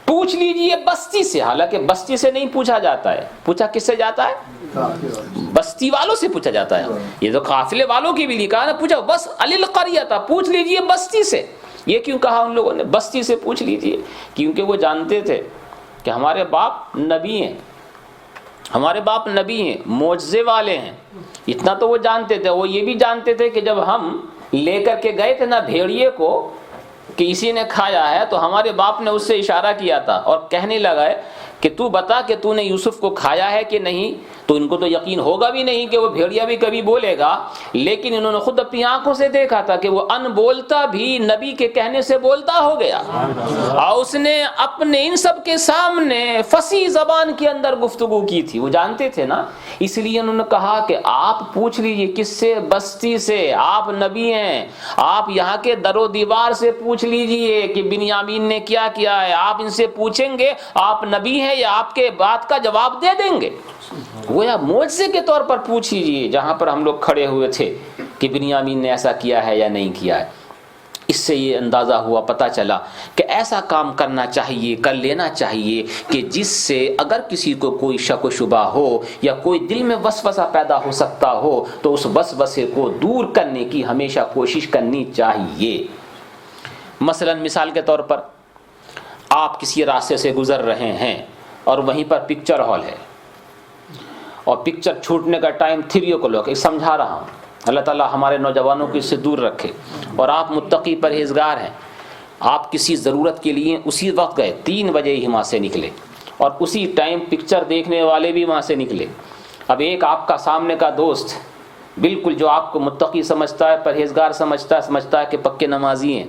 Speaker 1: پوچھ لیجئے بستی سے. حالانکہ بستی سے نہیں پوچھا جاتا ہے، پوچھا کس سے جاتا ہے؟ بستی والوں سے پوچھا جاتا ہے. یہ تو قافلے والوں کی بھی لکھا ہے، پوچھا وَاسْأَلِ الْقَرْيَةَ، پوچھ لیجئے بستی سے. یہ کیوں کہا ان لوگوں نے بستی سے پوچھ لیجئے؟ کیونکہ وہ جانتے تھے کہ ہمارے باپ نبی ہیں، ہمارے باپ نبی ہیں، معجزے والے ہیں. اتنا تو وہ جانتے تھے. وہ یہ بھی جانتے تھے کہ جب ہم لے کر کے گئے تھے نا بھیڑیے کو کہ اسی نے کھایا ہے، تو ہمارے باپ نے اس سے اشارہ کیا تھا اور کہنے لگا ہے کہ تو بتا کہ تو نے یوسف کو کھایا ہے کہ نہیں. تو ان کو تو یقین ہوگا بھی نہیں کہ وہ بھیڑیا بھی کبھی بولے گا، لیکن انہوں نے خود اپنی آنکھوں سے دیکھا تھا کہ وہ ان بولتا بھی نبی کے کہنے سے بولتا ہو گیا، اور اس نے اپنے ان سب کے سامنے فصیح زبان کے اندر گفتگو کی تھی. وہ جانتے تھے نا، اس لیے انہوں نے کہا کہ آپ پوچھ لیجئے. کس سے؟ بستی سے. آپ نبی ہیں، آپ یہاں کے در و دیوار سے پوچھ لیجئے کہ بنیامین نے کیا کیا ہے. آپ ان سے پوچھیں گے آپ نبی ہیں یا آپ کے بات کا جواب دے دیں گے. گویا معجزے کے طور پر پوچھ لیجئے جہاں پر ہم لوگ کھڑے ہوئے تھے کہ بنیامین نے ایسا کیا ہے یا نہیں کیا ہے. اس سے یہ اندازہ ہوا، پتہ چلا کہ ایسا کام کرنا چاہیے، کر لینا چاہیے کہ جس سے اگر کسی کو کوئی شک و شبہ ہو یا کوئی دل میں وسوسہ پیدا ہو سکتا ہو تو اس وسوسے کو دور کرنے کی ہمیشہ کوشش کرنی چاہیے. مثلا مثال کے طور پر آپ کسی راستے سے گزر رہے ہیں اور وہیں پر پکچر ہال ہے اور پکچر چھوٹنے کا ٹائم 3 o'clock. سمجھا رہا ہوں، اللہ تعالیٰ ہمارے نوجوانوں کو اس سے دور رکھے. اور آپ متقی پرہیزگار ہیں، آپ کسی ضرورت کے لیے اسی وقت گئے، 3 بجے ہی وہاں سے نکلے اور اسی ٹائم پکچر دیکھنے والے بھی وہاں سے نکلے. اب ایک آپ کا سامنے کا دوست بالکل جو آپ کو متقی سمجھتا ہے، پرہیزگار سمجھتا ہے کہ پکے نمازی ہیں،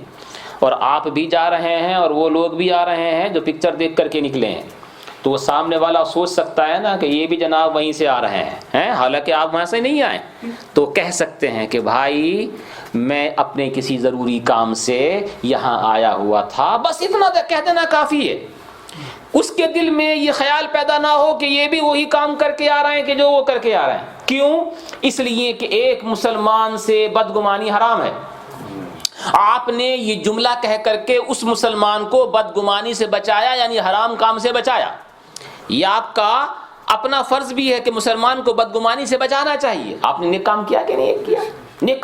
Speaker 1: اور آپ بھی جا رہے ہیں اور وہ لوگ بھی آ رہے ہیں جو پکچر دیکھ کر کے نکلے ہیں. تو وہ سامنے والا سوچ سکتا ہے نا کہ یہ بھی جناب وہیں سے آ رہے ہیں، حالانکہ آپ وہاں سے نہیں آئے. تو کہہ سکتے ہیں کہ بھائی میں اپنے کسی ضروری کام سے یہاں آیا ہوا تھا، بس اتنا کہہ دینا کافی ہے. اس کے دل میں یہ خیال پیدا نہ ہو کہ یہ بھی وہی کام کر کے آ رہے ہیں کہ جو وہ کر کے آ رہے ہیں. کیوں؟ اس لیے کہ ایک مسلمان سے بدگمانی حرام ہے. آپ نے یہ جملہ کہہ کر کے اس مسلمان کو بدگمانی سے بچایا، یعنی حرام کام سے بچایا. یہ آپ کا اپنا فرض بھی ہے کہ مسلمان کو بدگمانی سے بچانا چاہیے. آپ نے نیک کام کیا کہ نہیں کیا؟ نیک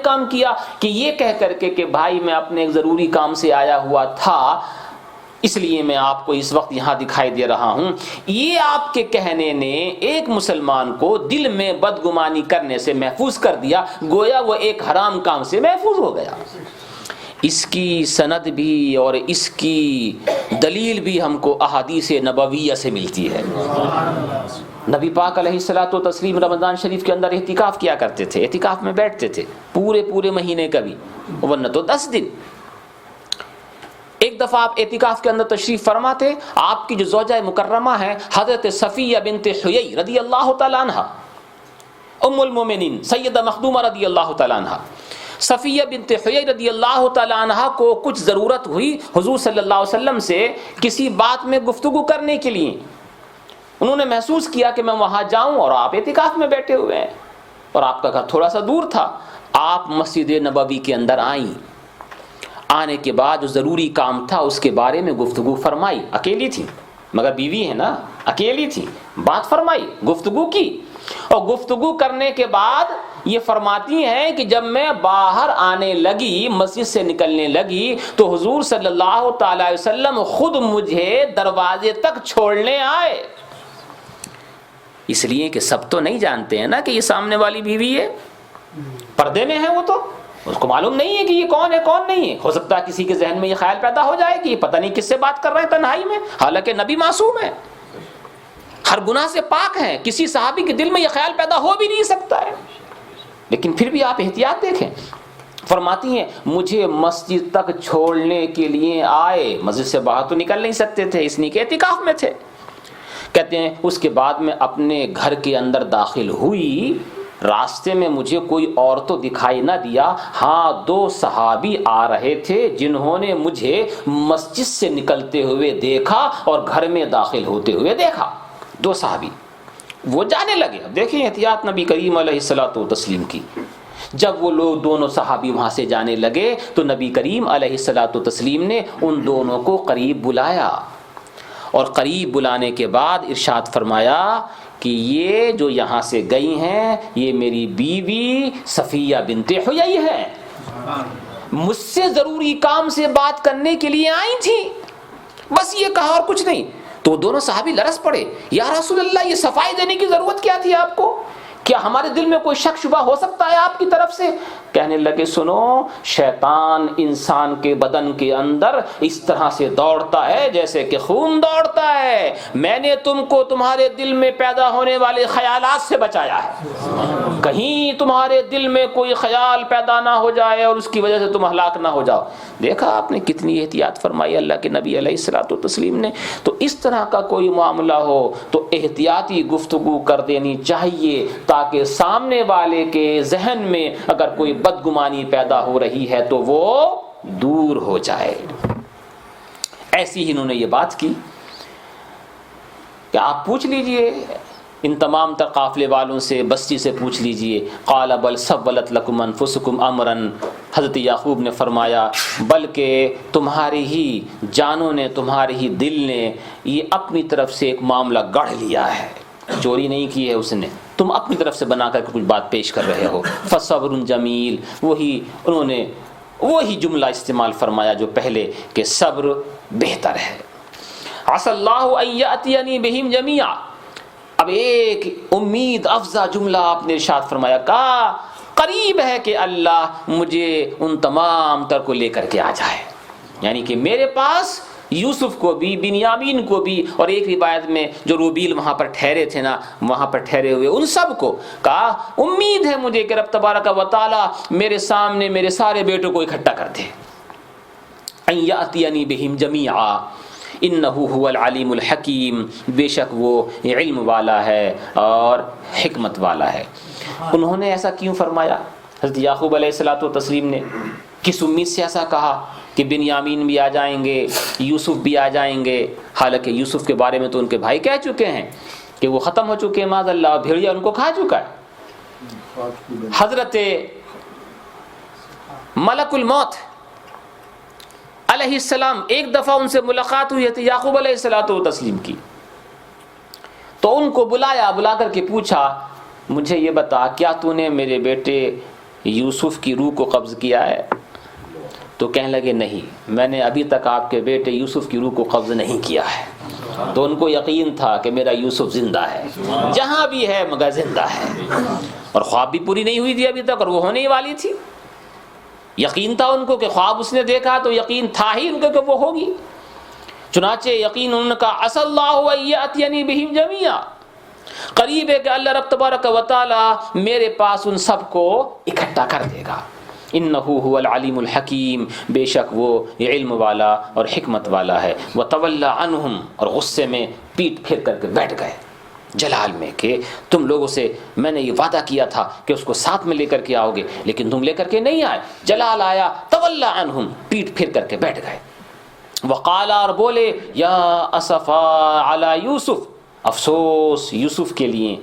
Speaker 1: کام کیا کہ یہ کہہ کر کے کہ بھائی میں اپنے ایک ضروری کام سے آیا ہوا تھا، اس لیے میں آپ کو اس وقت یہاں دکھائی دے رہا ہوں. یہ آپ کے کہنے نے ایک مسلمان کو دل میں بدگمانی کرنے سے محفوظ کر دیا، گویا وہ ایک حرام کام سے محفوظ ہو گیا. اس کی سند بھی اور اس کی دلیل بھی ہم کو احادیث نبویہ سے ملتی ہے. نبی پاک علیہ الصلوۃ والتسلیم رمضان شریف کے اندر اعتکاف کیا کرتے تھے، اعتکاف میں بیٹھتے تھے پورے مہینے کا بھی، ورنہ تو 10 دن. ایک دفعہ آپ اعتکاف کے اندر تشریف فرما تھے، آپ کی جو زوجہ مکرمہ ہے حضرت صفیہ بنت حیی رضی اللہ تعالی عنہ، ام المومنین سیدہ مخدومہ رضی اللہ تعالی عنہ، صفیہ بنت حیی رضی اللہ تعالی عنہ کو کچھ ضرورت ہوئی حضور صلی اللہ علیہ وسلم سے کسی بات میں گفتگو کرنے کے لیے. انہوں نے محسوس کیا کہ میں وہاں جاؤں اور آپ اعتکاف میں بیٹھے ہوئے ہیں اور آپ کا گھر تھوڑا سا دور تھا. آپ مسجد نبوی کے اندر آئیں. آنے کے بعد جو ضروری کام تھا اس کے بارے میں گفتگو فرمائی. اکیلی تھی، مگر بیوی ہے نا، اکیلی تھی، بات فرمائی، گفتگو کی. اور گفتگو کرنے کے بعد یہ فرماتی ہیں کہ جب میں باہر آنے لگی، مسجد سے نکلنے لگی، تو حضور صلی اللہ تعالی وسلم خود مجھے دروازے تک چھوڑنے آئے. اس لیے کہ سب تو نہیں جانتے ہیں نا کہ یہ سامنے والی بیوی ہے، پردے میں ہے، وہ تو اس کو معلوم نہیں ہے کہ یہ کون ہے کون نہیں ہے. ہو سکتا ہے کسی کے ذہن میں یہ خیال پیدا ہو جائے کہ یہ پتہ نہیں کس سے بات کر رہے ہیں تنہائی میں، حالانکہ نبی معصوم ہے، ہر گناہ سے پاک ہیں، کسی صحابی کے دل میں یہ خیال پیدا ہو بھی نہیں سکتا ہے. لیکن پھر بھی آپ احتیاط دیکھیں. فرماتی ہیں مجھے مسجد تک چھوڑنے کے لیے آئے، مسجد سے باہر تو نکل نہیں سکتے تھے اس لیے کہ اعتکاف میں تھے. کہتے ہیں اس کے بعد میں اپنے گھر کے اندر داخل ہوئی، راستے میں مجھے کوئی اور تو دکھائی نہ دیا، ہاں 2 صحابی آ رہے تھے جنہوں نے مجھے مسجد سے نکلتے ہوئے دیکھا اور گھر میں داخل ہوتے ہوئے دیکھا. 2 صحابی وہ جانے لگے. اب دیکھیں احتیاط نبی کریم علیہ الصلوۃ والتسلیم کی. جب وہ لوگ دونوں صحابی وہاں سے جانے لگے تو نبی کریم علیہ الصلوۃ والتسلیم نے ان دونوں کو قریب بلایا، اور قریب بلانے کے بعد ارشاد فرمایا کہ یہ جو یہاں سے گئی ہیں یہ میری بیوی صفیہ بنت حیی ہے، مجھ سے ضروری کام سے بات کرنے کے لیے آئی تھی، بس یہ کہا اور کچھ نہیں۔ تو دونوں صحابی لرز پڑے، یا رسول اللہ یہ صفائی دینے کی ضرورت کیا تھی آپ کو؟ کیا ہمارے دل میں کوئی شک شبہ ہو سکتا ہے آپ کی طرف سے؟ کہنے لگے سنو، شیطان انسان کے بدن کے اندر اس طرح سے دوڑتا ہے جیسے کہ خون دوڑتا ہے، میں نے تم کو تمہارے دل میں پیدا ہونے والے خیالات سے بچایا ہے، کہیں تمہارے دل میں کوئی خیال پیدا نہ ہو جائے اور اس کی وجہ سے تم ہلاک نہ ہو جاؤ۔ دیکھا آپ نے کتنی احتیاط فرمائی اللہ کے نبی علیہ الصلوۃ والتسلیم نے۔ تو اس طرح کا کوئی معاملہ ہو تو احتیاطی گفتگو کر دینی چاہیے، تاکہ سامنے والے کے ذہن میں اگر کوئی بدگمانی پیدا ہو رہی ہے تو وہ دور ہو جائے۔ ایسی ہی انہوں نے یہ بات کی کہ آپ پوچھ لیجئے ان تمام تر قافلے والوں سے، بستی سے پوچھ لیجئے۔ قال بل سولت لکم انفسکم امرا، حضرت یعقوب نے فرمایا بلکہ تمہاری ہی جانوں نے، تمہاری ہی دل نے یہ اپنی طرف سے ایک معاملہ گڑھ لیا ہے، چوری نہیں کی ہے اس نے، تم اپنی طرف سے بنا کر کچھ بات پیش کر رہے ہو۔ فصبر جمیل، انہوں نے وہی جملہ استعمال فرمایا جو پہلے کہ صبر بہتر ہے۔ عسى اللہ ان یأتینی بہم جمیعا، اب ایک امید افزا جملہ آپ نے ارشاد فرمایا، کہا قریب ہے کہ اللہ مجھے ان تمام تر کو لے کر کے آ جائے، یعنی کہ میرے پاس یوسف کو بھی، بنیامین کو بھی، اور ایک روایت میں جو روبیل وہاں پر ٹھہرے تھے نا، وہاں پر ٹھہرے ہوئے ان سب کو، کہا امید ہے مجھے کہ رب تبارک و تعالی میرے سامنے میرے سارے بیٹوں کو اکٹھا کر دے۔ ان یأتینی بہم جمیعا انہ هو العلیم الحکیم، بے شک وہ علم والا ہے اور حکمت والا ہے۔ انہوں نے ایسا کیوں فرمایا حضرت یعقوب علیہ الصلوۃ والتسلیم نے؟ کس امید سے ایسا کہا کہ بنیامین بھی آ جائیں گے، یوسف بھی آ جائیں گے؟ حالانکہ یوسف کے بارے میں تو ان کے بھائی کہہ چکے ہیں کہ وہ ختم ہو چکے ہیں، معاذ اللہ، بھیڑیا ان کو کھا چکا ہے۔ حضرت ملک الموت علیہ السلام ایک دفعہ ان سے ملاقات ہوئی تھی یعقوب علیہ الصلوۃ والتسلیم کی، تو ان کو بلا کر کے پوچھا مجھے یہ بتا کیا تو نے میرے بیٹے یوسف کی روح کو قبض کیا ہے؟ تو کہنے لگے نہیں، میں نے ابھی تک آپ کے بیٹے یوسف کی روح کو قبض نہیں کیا ہے۔ تو ان کو یقین تھا کہ میرا یوسف زندہ ہے، جہاں بھی ہے مگر زندہ ہے، اور خواب بھی پوری نہیں ہوئی تھی ابھی تک، اور وہ ہونے ہی والی تھی۔ یقین تھا ان کو کہ خواب اس نے دیکھا تو یقین تھا ہی ان کو کہ وہ ہوگی، چنانچہ یقین انہوں نے کہا عسى اللہ ان یأتینی بہم جمیعا، قریب ہے کہ اللہ رب تبارک و تعالی میرے پاس ان سب کو اکٹھا کر دے گا۔ انہ هو العلیم الحکیم، بے شک وہ علم والا اور حکمت والا ہے۔ وتولی عنہم، اور غصے میں پیٹ پھیر کر کے بیٹھ گئے جلال میں کہ تم لوگوں سے میں نے یہ وعدہ کیا تھا کہ اس کو ساتھ میں لے کر کے آؤ گے، لیکن تم لے کر کے نہیں آئے۔ جلال آیا، تولی عنہم، پیٹ پھیر کر کے بیٹھ گئے۔ وقال، اور بولے یا اسفا علی یوسف، افسوس یوسف کے لیے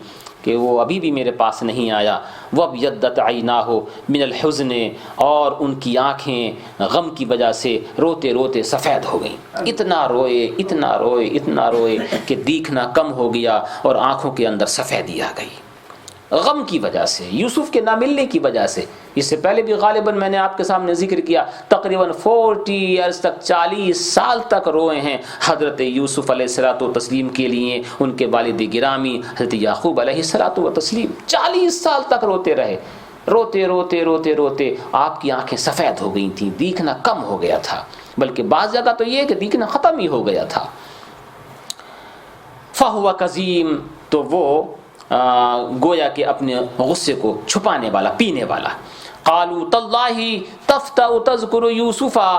Speaker 1: کہ وہ ابھی بھی میرے پاس نہیں آیا۔ وابیضت عیناہ من الحزن، اور ان کی آنکھیں غم کی وجہ سے روتے روتے سفید ہو گئیں، اتنا روئے اتنا روئے اتنا روئے کہ دیکھنا کم ہو گیا اور آنکھوں کے اندر سفیدی آ گئی، غم کی وجہ سے، یوسف کے نہ ملنے کی وجہ سے۔ اس سے پہلے بھی غالباً میں نے آپ کے سامنے ذکر کیا، تقریباً 40 ایئرز تک، 40 سال تک روئے ہیں حضرت یوسف علیہ الصلوۃ والتسلیم کے لیے ان کے والد گرامی حضرت یعقوب علیہ الصلوۃ والتسلیم، 40 سال تک روتے رہے، روتے روتے روتے روتے آپ کی آنکھیں سفید ہو گئی تھیں، دیکھنا کم ہو گیا تھا، بلکہ بعض جگہ تو یہ کہ دیکھنا ختم ہی ہو گیا تھا۔ فَهُوَ كَظِيمٌ، تو وہ گویا کہ اپنے غصے کو چھپانے والا، پینے والا۔ قالوا تاللہ تفتأ تذکر یوسفا،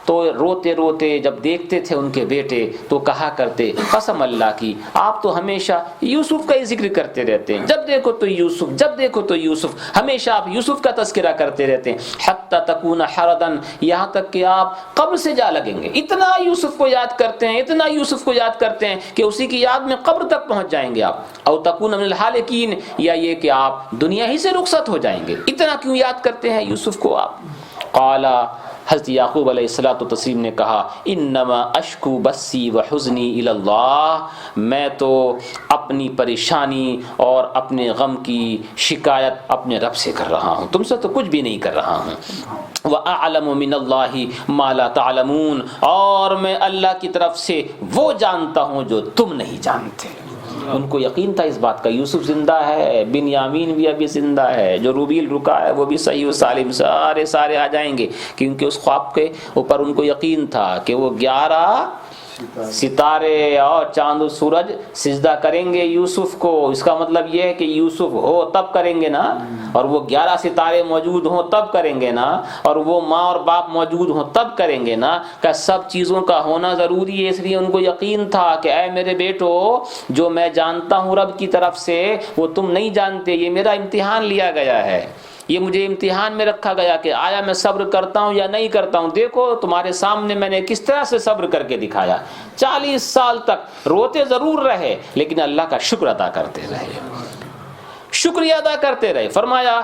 Speaker 1: تو روتے روتے جب دیکھتے تھے ان کے بیٹے تو کہا کرتے قسم اللہ کی آپ تو ہمیشہ یوسف کا ہی ذکر کرتے رہتے ہیں، جب دیکھو تو یوسف، جب دیکھو تو یوسف، ہمیشہ آپ یوسف کا تذکرہ کرتے رہتے ہیں، حتی تکون حردن، یہاں تک کہ آپ قبر سے جا لگیں گے، اتنا یوسف کو یاد کرتے ہیں، اتنا یوسف کو یاد کرتے ہیں کہ اسی کی یاد میں قبر تک پہنچ جائیں گے آپ، او تکون من الحالکین، یا یہ کہ آپ دنیا ہی سے رخصت ہو جائیں گے، اتنا کیوں یاد کرتے ہیں یوسف کو آپ؟ قال، حضرت یعقوب علیہ الصلوۃ والتسلیم نے کہا انما اشکو بسی وحزنی الی اللہ، میں تو اپنی پریشانی اور اپنے غم کی شکایت اپنے رب سے کر رہا ہوں، تم سے تو کچھ بھی نہیں کر رہا ہوں، وَأَعْلَمُ مِنَ اللَّهِ مَا لَا تَعْلَمُونَ، اور میں اللہ کی طرف سے وہ جانتا ہوں جو تم نہیں جانتے۔ ان کو یقین تھا اس بات کا، یوسف زندہ ہے، بنیامین بھی ابھی زندہ ہے، جو روبیل رکا ہے وہ بھی صحیح و سالم، سارے آ جائیں گے، کیونکہ اس خواب کے اوپر ان کو یقین تھا کہ وہ 11 ستارے اور چاند و سورج سجدہ کریں گے یوسف کو، اس کا مطلب یہ ہے کہ یوسف ہو تب کریں گے نا، اور وہ 11 ستارے موجود ہوں تب کریں گے نا، اور وہ ماں اور باپ موجود ہوں تب کریں گے نا، کہ سب چیزوں کا ہونا ضروری ہے، اس لیے ان کو یقین تھا کہ اے میرے بیٹو، جو میں جانتا ہوں رب کی طرف سے وہ تم نہیں جانتے، یہ میرا امتحان لیا گیا ہے، یہ مجھے امتحان میں رکھا گیا کہ آیا میں صبر کرتا ہوں یا نہیں کرتا ہوں، دیکھو تمہارے سامنے میں نے کس طرح سے صبر کر کے دکھایا، 40 سال تک روتے ضرور رہے لیکن اللہ کا شکر ادا کرتے رہے، شکریہ ادا کرتے رہے۔ فرمایا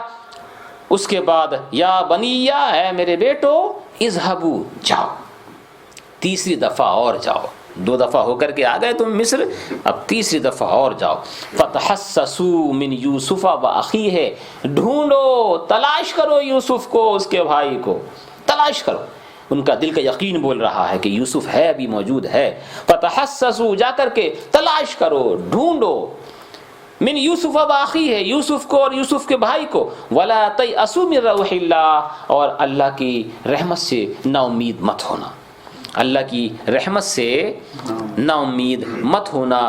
Speaker 1: اس کے بعد یا بنیا، اے میرے بیٹو، اذهبوا، جاؤ، تیسری دفعہ اور جاؤ، 2 دفعہ ہو کر کے آ گئے تم مصر، اب تیسری دفعہ اور جاؤ، فتحسسوا من یوسف واخیہ، ڈھونڈو، تلاش کرو یوسف کو، اس کے بھائی کو تلاش کرو، ان کا دل کا یقین بول رہا ہے کہ یوسف ہے، ابھی موجود ہے، فتحسسوا، جا کر کے تلاش کرو، ڈھونڈو، من یوسف واخیہ، یوسف کو اور یوسف کے بھائی کو، ولا تیأسوا من روح اللہ، اور اللہ کی رحمت سے نا امید مت ہونا، اللہ کی رحمت سے نا امید مت ہونا،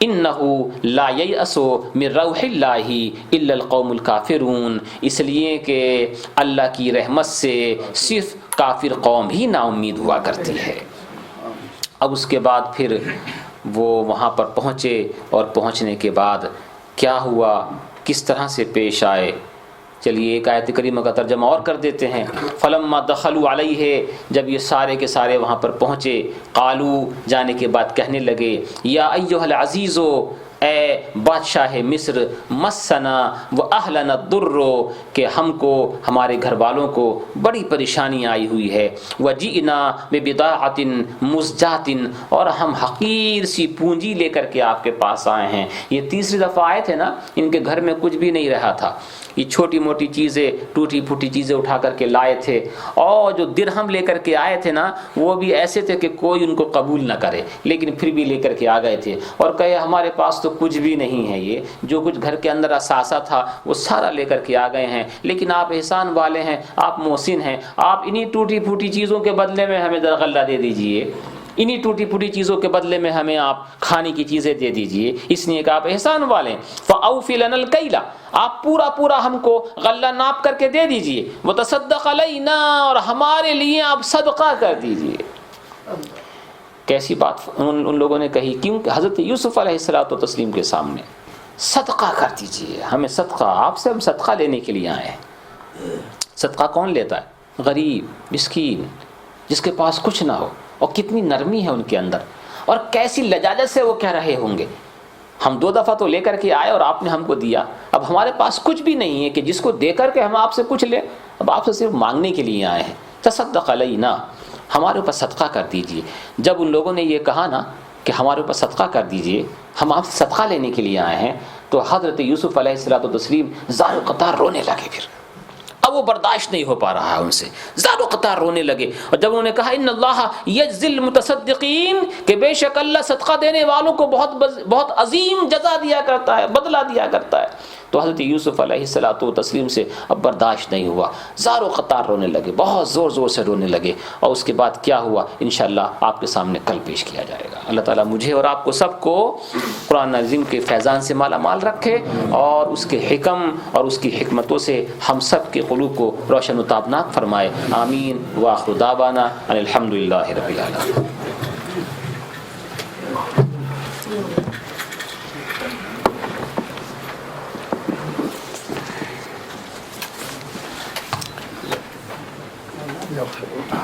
Speaker 1: انہو لا ییأس من روح اللہ الا القوم الکافرون، اس لیے کہ اللہ کی رحمت سے صرف کافر قوم ہی نا امید ہوا کرتی ہے۔ اب اس کے بعد پھر وہ وہاں پر پہنچے، اور پہنچنے کے بعد کیا ہوا، کس طرح سے پیش آئے، چلیے ایک آیت کریمہ کا ترجمہ اور کر دیتے ہیں۔ فلما دخلوا علیہ، جب یہ سارے کے سارے وہاں پر پہنچے، قالو، جانے کے بعد کہنے لگے، یا ایھا العزیز، اے بادشاہ مصر، مسنا واہلنا الضر، کہ ہم کو ہمارے گھر والوں کو بڑی پریشانی آئی ہوئی ہے، وجئنا ببضاعۃ مزجاۃ، اور ہم حقیر سی پونجی لے کر کے آپ کے پاس آئے ہیں۔ یہ تیسری دفعہ آئے تھے نا، ان کے گھر میں کچھ بھی نہیں رہا تھا، یہ چھوٹی موٹی چیزیں، ٹوٹی پھوٹی چیزیں اٹھا کر کے لائے تھے، اور جو درہم لے کر کے آئے تھے نا وہ بھی ایسے تھے کہ کوئی ان کو قبول نہ کرے، لیکن پھر بھی لے کر کے آ گئے تھے، اور کہے ہمارے پاس تو کچھ بھی نہیں ہے، یہ جو کچھ گھر کے اندر اثاثہ تھا وہ سارا لے کر کے آ گئے ہیں، لیکن آپ احسان والے ہیں، آپ محسن ہیں، آپ انہی ٹوٹی پھوٹی چیزوں کے بدلے میں ہمیں غلہ دے دیجئے، انہی ٹوٹی پھوٹی چیزوں کے بدلے میں ہمیں آپ کھانے کی چیزیں دے دیجئے، اس لیے کہ آپ احسان والے ہیں۔ فَأَوْفِ لَنَا الْكَيْلَ، آپ پورا ہم کو غلہ ناپ کر کے دے دیجئے، وَتَصَدَّقْ عَلَيْنَا، اور ہمارے لیے آپ صدقہ کر دیجئے۔ کیسی بات ان لوگوں نے کہی، کیونکہ حضرت یوسف علیہ السلام کے سامنے صدقہ کر دیجئے، ہمیں صدقہ، آپ سے ہم صدقہ لینے کے لیے آئے ہیں۔ صدقہ کون لیتا ہے؟ غریب، مسکین، جس کے پاس کچھ نہ ہو، اور کتنی نرمی ہے ان کے اندر، اور کیسی لجاجت سے وہ کہہ رہے ہوں گے، ہم 2 دفعہ تو لے کر کے آئے اور آپ نے ہم کو دیا، اب ہمارے پاس کچھ بھی نہیں ہے کہ جس کو دے کر کے ہم آپ سے کچھ لیں، اب آپ سے صرف مانگنے کے لیے آئے ہیں۔ تصدق علینا، ہمارے اوپر صدقہ کر دیجئے۔ جب ان لوگوں نے یہ کہا نا کہ ہمارے اوپر صدقہ کر دیجئے، ہم آپ سے صدقہ لینے کے لیے آئے ہیں، تو حضرت یوسف علیہ السلام زار و قطار رونے لگے، پھر اب وہ برداشت نہیں ہو پا رہا ہے ان سے، زار و قطار رونے لگے، اور جب انہوں نے کہا ان اللہ یجزی المتصدقین، کہ بے شک اللہ صدقہ دینے والوں کو بہت عظیم جزا دیا کرتا ہے، بدلہ دیا کرتا ہے، تو حضرت یوسف علیہ الصلوۃ والتسلیم سے اب برداشت نہیں ہوا، زار و قطار رونے لگے، بہت زور زور سے رونے لگے، اور اس کے بعد کیا ہوا انشاءاللہ آپ کے سامنے کل پیش کیا جائے گا۔ اللہ تعالیٰ مجھے اور آپ کو سب کو قرآن عظیم کے فیضان سے مالا مال رکھے، اور اس کے حکم اور اس کی حکمتوں سے ہم سب کے قلوب کو روشن و تابناک فرمائے، آمین۔ وآخر دعوانا ان الحمد للہ رب العالمین۔
Speaker 2: يغفر الله.